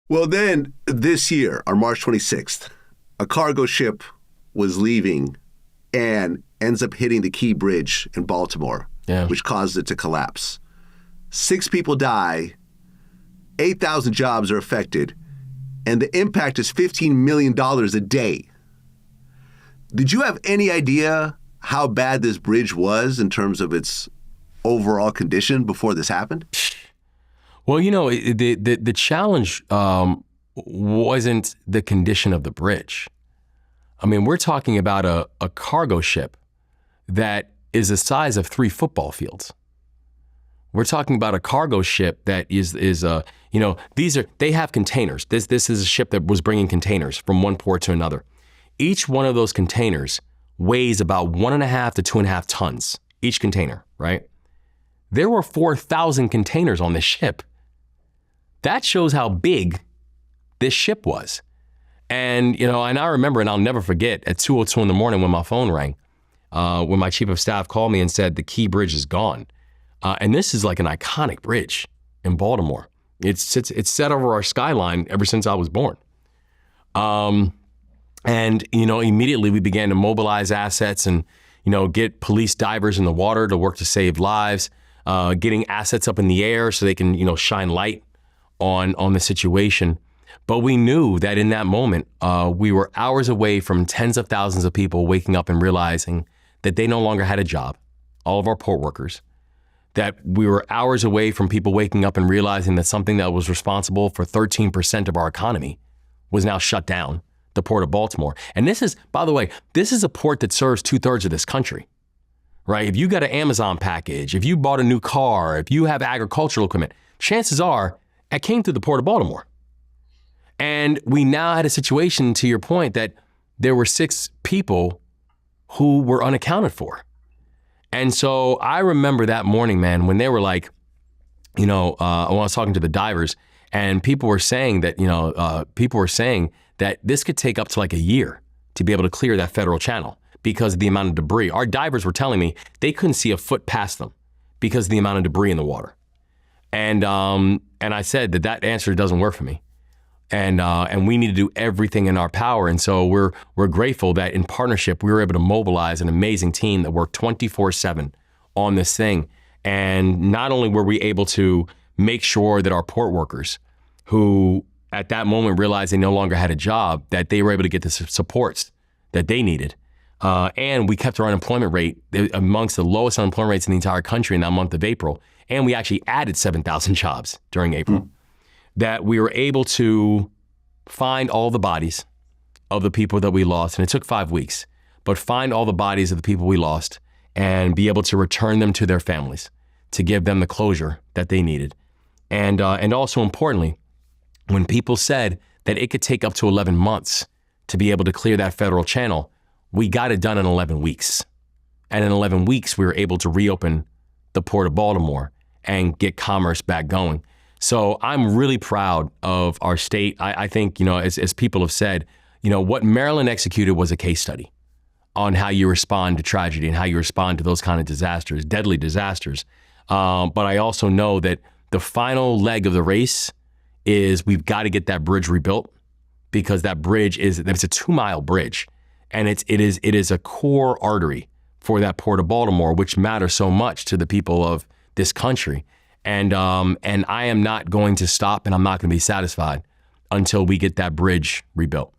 Well, then this year, on March 26th, a cargo ship was leaving and ends up hitting the Key Bridge in Baltimore, which causes it to collapse. 6 people die, 8,000 jobs are affected, and the impact is $15 million a day. Did you have any idea how bad this bridge was in terms of its overall condition before this happened? Well, you know, the challenge wasn't the condition of the bridge. I mean, we're talking about a cargo ship that is the size of 3 football fields. We're talking about a cargo ship that is they have containers. This is a ship that was bringing containers from one port to another. Each one of those containers weighs about 1.5 to 2.5 tons, each container, right? There were 4,000 containers on this ship. That shows how big this ship was. And, and I remember, and I'll never forget, at 2:02 in the morning when my phone rang, when my chief of staff called me and said the Key Bridge is gone. And this is like an iconic bridge in Baltimore. It's set over our skyline ever since I was born. And, immediately we began to mobilize assets and, get police divers in the water to work to save lives, getting assets up in the air so they can, shine light on the situation. But we knew that in that moment, we were hours away from tens of thousands of people waking up and realizing that they no longer had a job, all of our port workers, that we were hours away from people waking up and realizing that something that was responsible for 13% of our economy was now shut down, the Port of Baltimore. And this is, by the way, this is a port that serves 2/3 of this country, right? If you got an Amazon package, if you bought a new car, if you have agricultural equipment, chances are it came through the Port of Baltimore. And we now had a situation, to your point, that there were 6 people who were unaccounted for. And so I remember that morning, man, when they were like, when I was talking to the divers, and people were saying that, this could take up to like a year to be able to clear that federal channel because of the amount of debris. Our divers were telling me they couldn't see a foot past them because of the amount of debris in the water. And I said that answer doesn't work for me. And we need to do everything in our power. And so we're grateful that in partnership, we were able to mobilize an amazing team that worked 24/7 on this thing. And not only were we able to make sure that our port workers, who at that moment realized they no longer had a job, that they were able to get the supports that they needed. And we kept our unemployment rate amongst the lowest unemployment rates in the entire country in that month of April. And we actually added 7,000 jobs during April. That we were able to find all the bodies of the people that we lost, and it took 5 weeks, but find all the bodies of the people we lost and be able to return them to their families, to give them the closure that they needed. And also importantly, when people said that it could take up to 11 months to be able to clear that federal channel, we got it done in 11 weeks. And in 11 weeks, we were able to reopen the Port of Baltimore and get commerce back going. So I'm really proud of our state. I think, as people have said, what Maryland executed was a case study on how you respond to tragedy and how you respond to those kind of disasters, deadly disasters. But I also know that the final leg of the race is we've got to get that bridge rebuilt, because that bridge it's a 2-mile bridge, and it is a core artery for that Port of Baltimore, which matters so much to the people of this country. And I am not going to stop, and I'm not going to be satisfied until we get that bridge rebuilt.